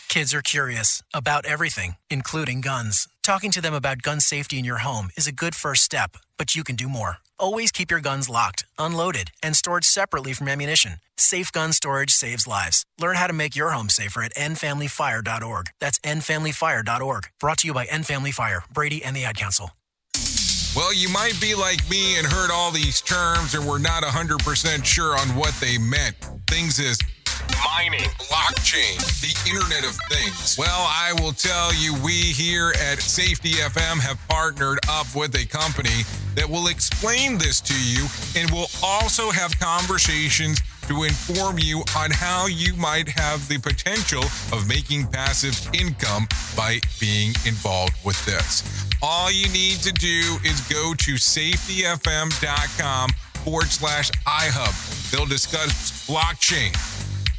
Kids are curious about everything, including guns. Talking to them about gun safety in your home is a good first step, but you can do more. Always keep your guns locked, unloaded, and stored separately from ammunition. Safe gun storage saves lives. Learn how to make your home safer at endfamilyfire.org. That's endfamilyfire.org. Brought to you by End Family Fire, Brady, and the Ad Council. Well, you might be like me and heard all these terms and were not 100% sure on what they meant. Things is mining, blockchain, the Internet of Things. Well, I will tell you, we here at Safety FM have partnered up with a company that will explain this to you and will also have conversations to inform you on how you might have the potential of making passive income by being involved with this. All you need to do is go to safetyfm.com/iHub. They'll discuss blockchain.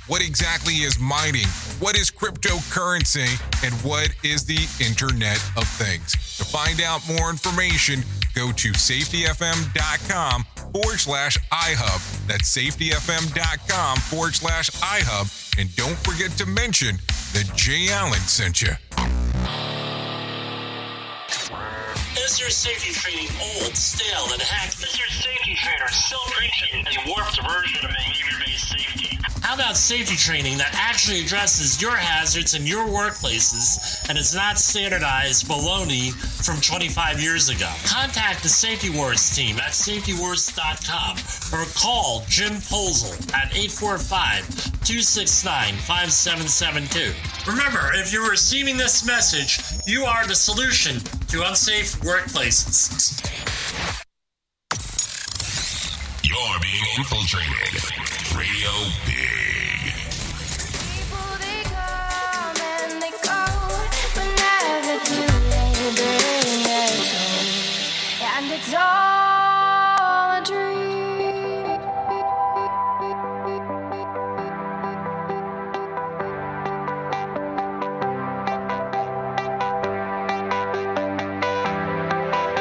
What exactly is mining? What is cryptocurrency? And what is the Internet of Things? To find out more information, go to safetyfm.com/iHub. That's safetyfm.com/iHub. And don't forget to mention that Jay Allen sent you. Is your safety training old, stale, and hacked? Is your safety trainer still preaching a warped version of behavior-based safety? How about safety training that actually addresses your hazards in your workplaces and is not standardized baloney from 25 years ago? Contact the Safety Wars team at safetywars.com or call Jim Posel at 845-269-5772. Remember, if you're receiving this message, you are the solution to unsafe workplaces. You're being infiltrated. Radio Big. People, they come and they go, but never do they bring us home. And it's all a dream.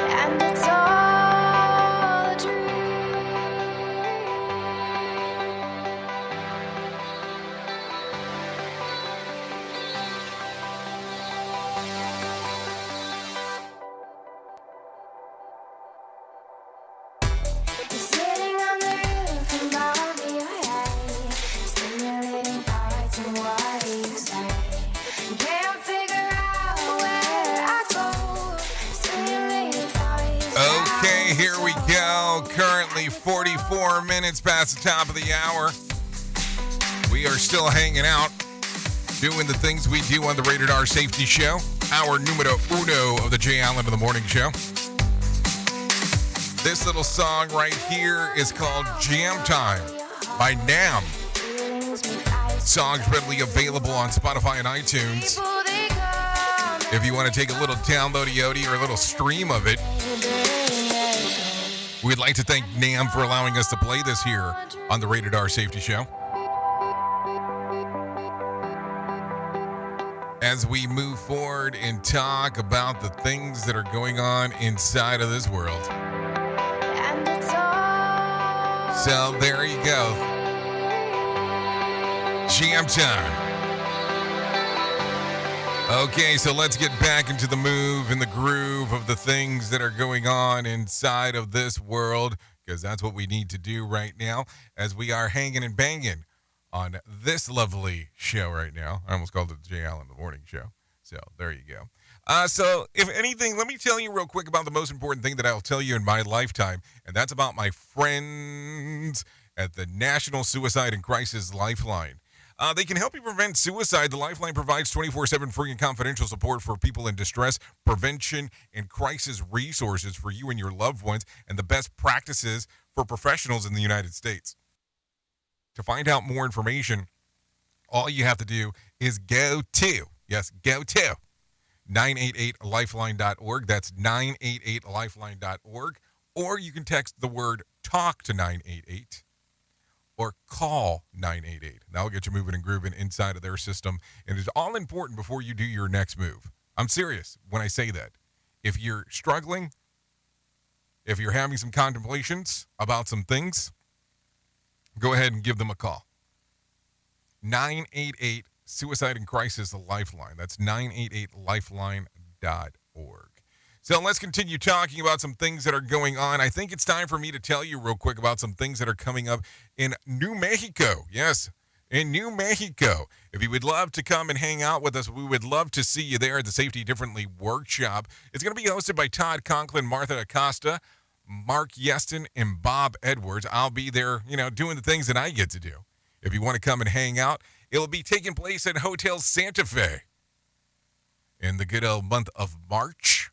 And it's all a dream. Sitting on the roof and bobbing your head, stimulating thoughts and what you say. Can't figure out where I go. Stimulating thoughts. Okay, here we go. Currently 44 minutes past the top of the hour. We are still hanging out, doing the things we do on the Rated R Safety Show. Hour numero uno of the Jay Allen of the Morning Show. This little song right here is called Jam Time by Nam. Song's readily available on Spotify and iTunes. If you want to take a little download-y-ody or a little stream of it, we'd like to thank Nam for allowing us to play this here on the Rated R Safety Show. As we move forward and talk about the things that are going on inside of this world. So there you go. Jam time. Okay, so let's get back into the move and the groove of the things that are going on inside of this world, because that's what we need to do right now as we are hanging and banging on this lovely show right now. I almost called it the Jay Allen the Morning Show. So there you go. So if anything, let me tell you real quick about the most important thing that I'll tell you in my lifetime, and that's about my friends at the National Suicide and Crisis Lifeline. They can help you prevent suicide. The Lifeline provides 24/7 free and confidential support for people in distress, prevention, and crisis resources for you and your loved ones, and the best practices for professionals in the United States. To find out more information, all you have to do is go to 988lifeline.org. That's 988lifeline.org. Or you can text the word TALK to 988 or call 988. That'll get you moving and grooving inside of their system. And it's all important before you do your next move. I'm serious when I say that. If you're struggling, if you're having some contemplations about some things, go ahead and give them a call. 988 Suicide and Crisis Lifeline. That's 988lifeline.org. So let's continue talking about some things that are going on. I think it's time for me to tell you real quick about some things that are coming up in New Mexico. Yes, in New Mexico. If you would love to come and hang out with us, we would love to see you there at the Safety Differently workshop. It's going to be hosted by Todd Conklin, Martha Acosta, Mark Yeston, and Bob Edwards. I'll be there, doing the things that I get to do. If you want to come and hang out, it'll be taking place at Hotel Santa Fe in the good old month of March.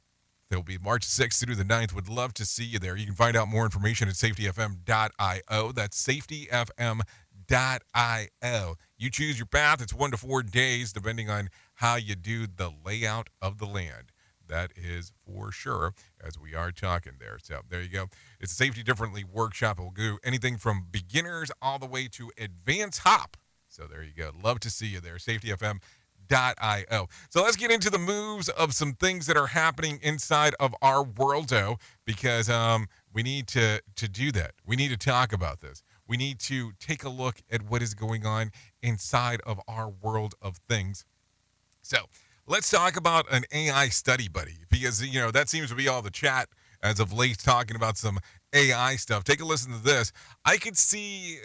It'll be March 6th through the 9th. Would love to see you there. You can find out more information at safetyfm.io. That's safetyfm.io. You choose your path. It's 1 to 4 days, depending on how you do the layout of the land. That is for sure, as we are talking there. So there you go. It's a Safety Differently workshop. It will do anything from beginners all the way to advanced hop. So there you go. Love to see you there. safetyfm.io. So let's get into the moves of some things that are happening inside of our worldo, because we need to do that. We need to talk about this. We need to take a look at what is going on inside of our world of things. So let's talk about an AI study buddy, because, that seems to be all the chat as of late, talking about some AI stuff. Take a listen to this. I could see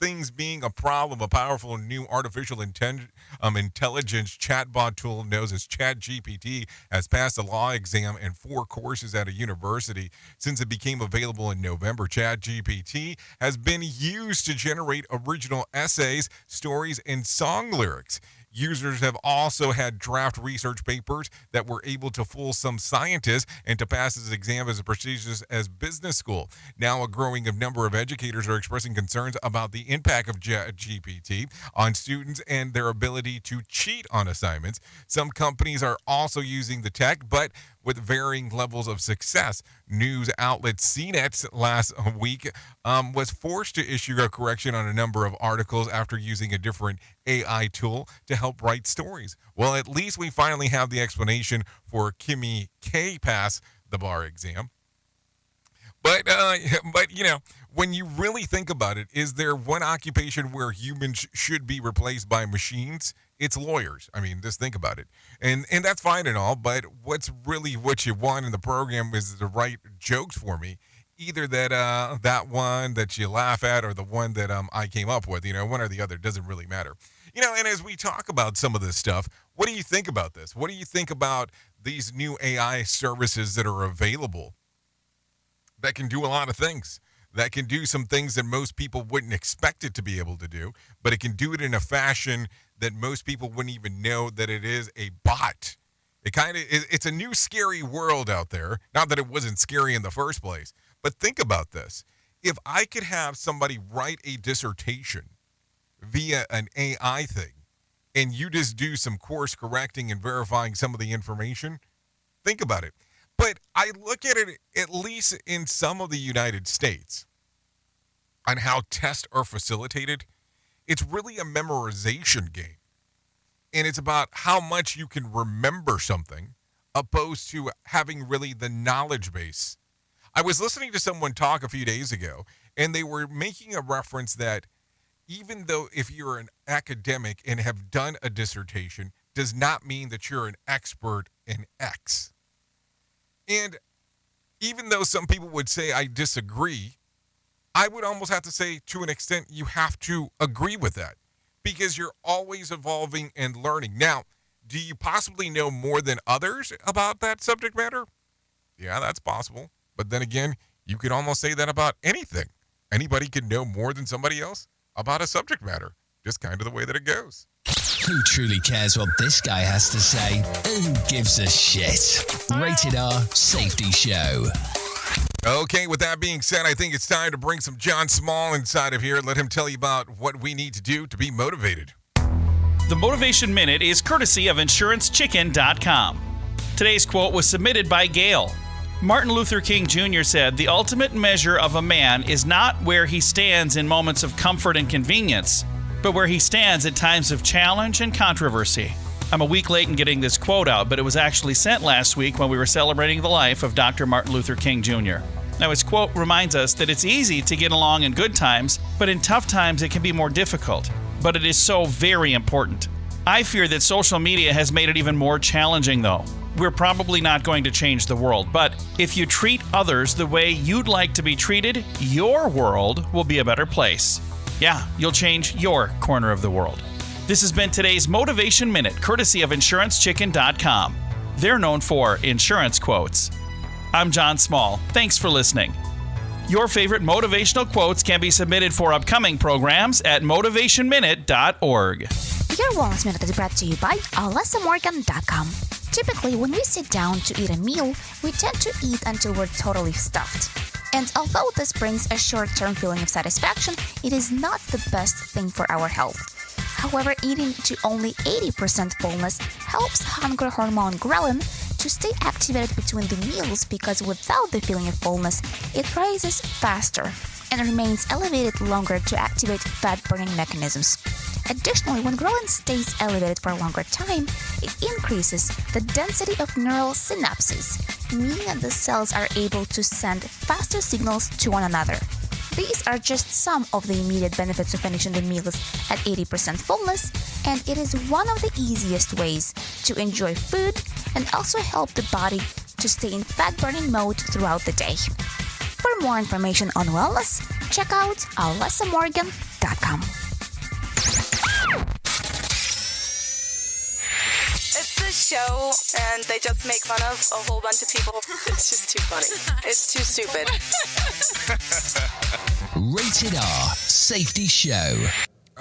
things being a problem. A powerful new artificial intelligence chatbot tool known as ChatGPT has passed a law exam and 4 courses at a university. Since it became available in November, ChatGPT has been used to generate original essays, stories, and song lyrics. Users have also had draft research papers that were able to fool some scientists and to pass this exam as prestigious as business school. Now, a growing number of educators are expressing concerns about the impact of GPT on students and their ability to cheat on assignments. Some companies are also using the tech, but with varying levels of success. News outlet CNET last week was forced to issue a correction on a number of articles after using a different AI tool to help write stories. Well, at least we finally have the explanation for Kimmy K pass the bar exam. But when you really think about it, is there one occupation where humans should be replaced by machines? It's lawyers. I mean, just think about it. And that's fine and all, but what you want in the program is to write jokes for me. Either that one that you laugh at or the one that I came up with, one or the other, doesn't really matter. And as we talk about some of this stuff, what do you think about this? What do you think about these new AI services that are available that can do a lot of things? That can do some things that most people wouldn't expect it to be able to do, but it can do it in a fashion that most people wouldn't even know that it is a bot. It's a new scary world out there. Not that it wasn't scary in the first place, but think about this. If I could have somebody write a dissertation via an AI thing, and you just do some course correcting and verifying some of the information, think about it. But I look at it, at least in some of the United States, on how tests are facilitated. It's really a memorization game. And it's about how much you can remember something opposed to having really the knowledge base. I was listening to someone talk a few days ago, and they were making a reference that even though if you're an academic and have done a dissertation, does not mean that you're an expert in X. And even though some people would say I disagree, I would almost have to say to an extent you have to agree with that because you're always evolving and learning. Now, do you possibly know more than others about that subject matter? Yeah, that's possible. But then again, you could almost say that about anything. Anybody can know more than somebody else about a subject matter. just kind of the way that it goes. Who truly cares what this guy has to say? Who gives a shit? Rated R Safety Show. Okay, with that being said, I think it's time to bring some John Small inside of here and let him tell you about what we need to do to be motivated. The Motivation Minute is courtesy of InsuranceChicken.com. Today's quote was submitted by Gail. Martin Luther King Jr. said, "The ultimate measure of a man is not where he stands in moments of comfort and convenience, but where he stands at times of challenge and controversy." I'm a week late in getting this quote out, but it was actually sent last week when we were celebrating the life of Dr. Martin Luther King Jr. Now, his quote reminds us that it's easy to get along in good times, but in tough times it can be more difficult. But it is so very important. I fear that social media has made it even more challenging, though. We're probably not going to change the world, but if you treat others the way you'd like to be treated, your world will be a better place. Yeah, you'll change your corner of the world. This has been today's Motivation Minute, courtesy of InsuranceChicken.com. They're known for insurance quotes. I'm John Small. Thanks for listening. Your favorite motivational quotes can be submitted for upcoming programs at motivationminute.org. Your Wellness Minute is brought to you by AlessaMorgan.com. Typically, when we sit down to eat a meal, we tend to eat until we're totally stuffed. And although this brings a short-term feeling of satisfaction, it is not the best thing for our health. However, eating to only 80% fullness helps hunger hormone ghrelin to stay activated between the meals, because without the feeling of fullness, it rises faster and remains elevated longer to activate fat-burning mechanisms. Additionally, when ghrelin stays elevated for a longer time, it increases the density of neural synapses, meaning that the cells are able to send faster signals to one another. These are just some of the immediate benefits of finishing the meals at 80% fullness, and it is one of the easiest ways to enjoy food and also help the body to stay in fat-burning mode throughout the day. For more information on wellness, check out AlessaMorgan.com. It's this show, and they just make fun of a whole bunch of people. It's just too funny. It's too stupid. Rated R Safety Show.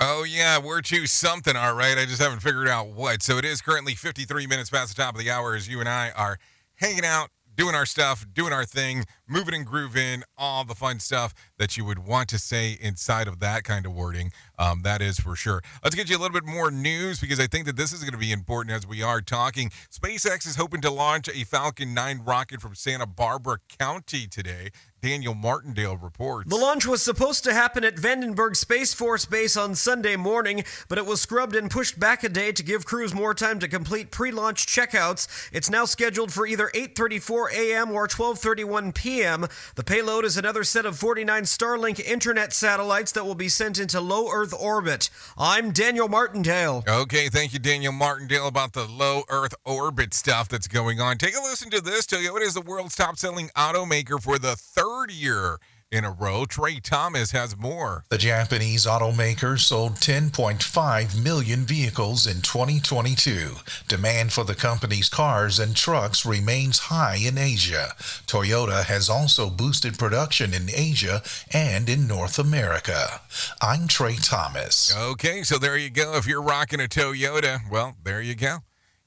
Oh, yeah, we're to something, all right. I just haven't figured out what. So it is currently 53 minutes past the top of the hour as you and I are hanging out, doing our stuff, doing our thing, moving and grooving, all the fun stuff that you would want to say inside of that kind of wording. That is for sure. Let's get you a little bit more news, because I think that this is going to be important as we are talking. SpaceX is hoping to launch a Falcon 9 rocket from Santa Barbara County today. Daniel Martindale reports. The launch was supposed to happen at Vandenberg Space Force Base on Sunday morning, but it was scrubbed and pushed back a day to give crews more time to complete pre-launch checkouts. It's now scheduled for either 8:34 a.m. or 12:31 p.m. The payload is another set of 49 Starlink internet satellites that will be sent into low Earth orbit. I'm Daniel Martindale. Okay, thank you, Daniel Martindale, about the low Earth orbit stuff that's going on. Take a listen to this. Toyota is the world's top-selling automaker for the third year in a row. Trey Thomas has more. The Japanese automaker sold 10.5 million vehicles in 2022. Demand for the company's cars and trucks remains high in Asia. Toyota has also boosted production in Asia and in North America. I'm Trey Thomas. Okay, so there you go. If you're rocking a Toyota, well, there you go.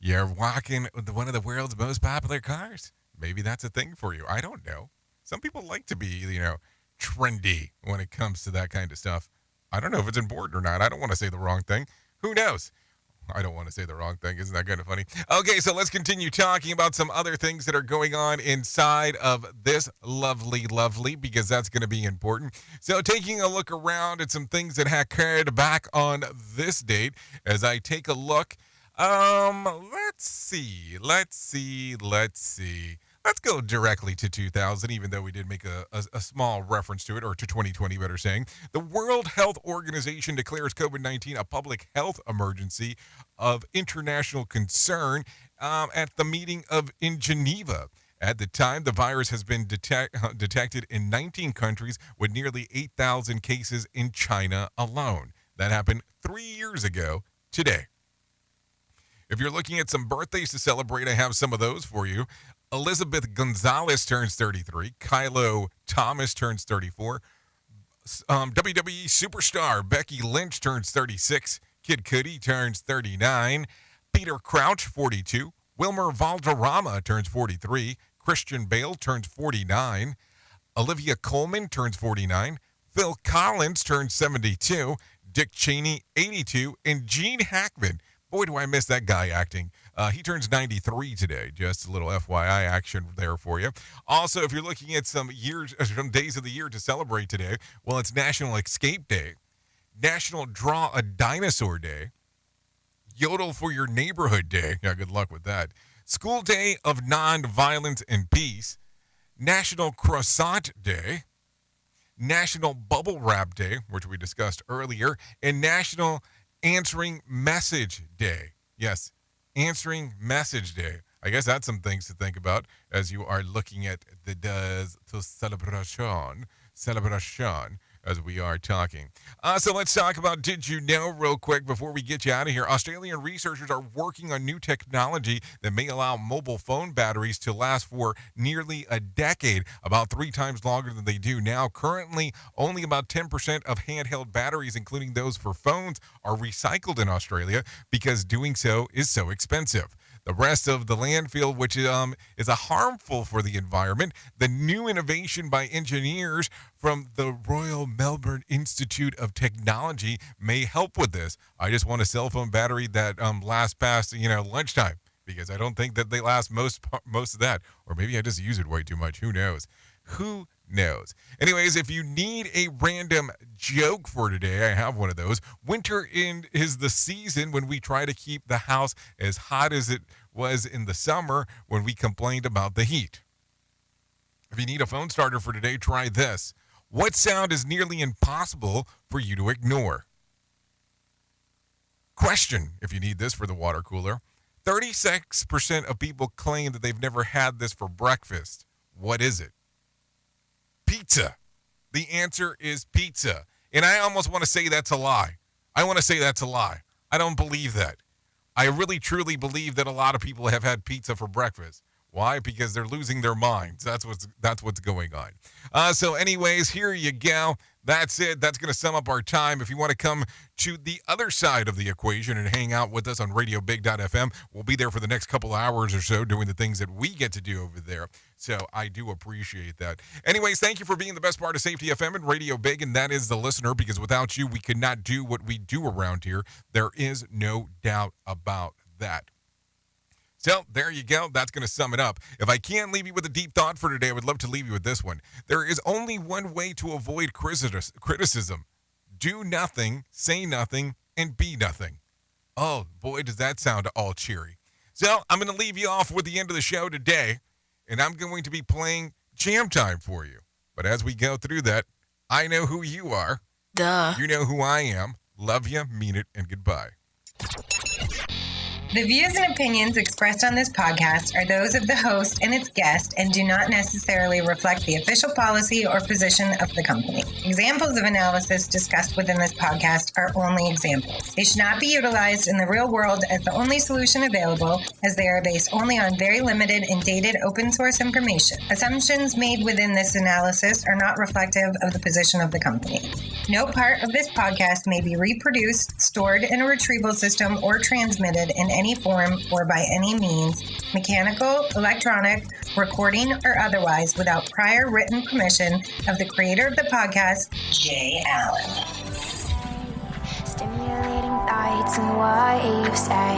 You're rocking one of the world's most popular cars. Maybe that's a thing for you. I don't know. Some people like to be, trendy when it comes to that kind of stuff. I don't know if it's important or not. I don't want to say the wrong thing. Who knows? I don't want to say the wrong thing. Isn't that kind of funny? Okay, so let's continue talking about some other things that are going on inside of this lovely, because that's going to be important. So taking a look around at some things that occurred back on this date, as I take a look. Let's see. Let's go directly to 2000, even though we did make a small reference to it, or to 2020, better saying. The World Health Organization declares COVID-19 a public health emergency of international concern at the meeting in Geneva. At the time, the virus has been detected in 19 countries with nearly 8,000 cases in China alone. That happened 3 years ago today. If you're looking at some birthdays to celebrate, I have some of those for you. Elizabeth Gonzalez turns 33. Kylo Thomas turns 34. WWE superstar Becky Lynch turns 36. Kid Cudi turns 39. Peter Crouch, 42. Wilmer Valderrama turns 43. Christian Bale turns 49. Olivia Colman turns 49. Phil Collins turns 72. Dick Cheney, 82. And Gene Hackman, boy, do I miss that guy acting. He turns 93 today. Just a little FYI action there for you. Also, if you're looking at some days of the year to celebrate today, well, it's National Escape Day, National Draw a Dinosaur Day, Yodel for Your Neighborhood Day. Yeah, good luck with that. School Day of Nonviolence and Peace, National Croissant Day, National Bubble Wrap Day, which we discussed earlier, and National Answering Message Day. Yes, Answering Message Day. I guess that's some things to think about as you are looking at the days to celebration as we are talking. So let's talk about Did You Know real quick before we get you out of here. Australian researchers are working on new technology that may allow mobile phone batteries to last for nearly a decade, about 3 times longer than they do now. Currently, only about 10% of handheld batteries, including those for phones, are recycled in Australia because doing so is so expensive. The rest of the landfill, which is harmful for the environment. The new innovation by engineers from the Royal Melbourne Institute of Technology may help with this. I just want a cell phone battery that lasts past lunchtime, because I don't think that they last most of that. Or maybe I just use it way too much. Who knows? Who knows? Anyways, if you need a random joke for today, I have one of those. Winter is the season when we try to keep the house as hot as it was in the summer when we complained about the heat. If you need a phone starter for today, try this. What sound is nearly impossible for you to ignore? Question, if you need this for the water cooler. 36% of people claim that they've never had this for breakfast. What is it? Pizza. The answer is pizza. And I almost want to say that's a lie. I don't believe that. I really, truly believe that a lot of people have had pizza for breakfast. Why? Because they're losing their minds. That's what's going on. So anyways, here you go. That's it. That's going to sum up our time. If you want to come to the other side of the equation and hang out with us on RadioBig.fm, we'll be there for the next couple hours or so doing the things that we get to do over there. So I do appreciate that. Anyways, thank you for being the best part of Safety FM and Radio Big, and that is the listener, because without you, we could not do what we do around here. There is no doubt about that. So there you go. That's going to sum it up. If I can't leave you with a deep thought for today, I would love to leave you with this one. There is only one way to avoid criticism. Do nothing, say nothing, and be nothing. Oh, boy, does that sound all cheery. So I'm going to leave you off with the end of the show today, and I'm going to be playing Jam Time for you. But as we go through that, I know who you are. Duh. You know who I am. Love you, mean it, and goodbye. The views and opinions expressed on this podcast are those of the host and its guest and do not necessarily reflect the official policy or position of the company. Examples of analysis discussed within this podcast are only examples. They should not be utilized in the real world as the only solution available, as they are based only on very limited and dated open source information. Assumptions made within this analysis are not reflective of the position of the company. No part of this podcast may be reproduced, stored in a retrieval system, or transmitted in any form or by any means, mechanical, electronic, recording, or otherwise, without prior written permission of the creator of the podcast, Jay Allen. Stimulating thoughts and what you say.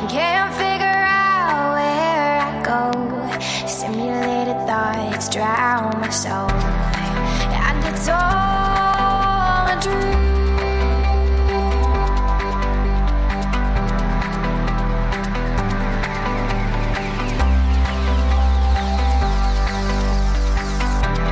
Can't figure out where I go. Stimulated thoughts drown my soul.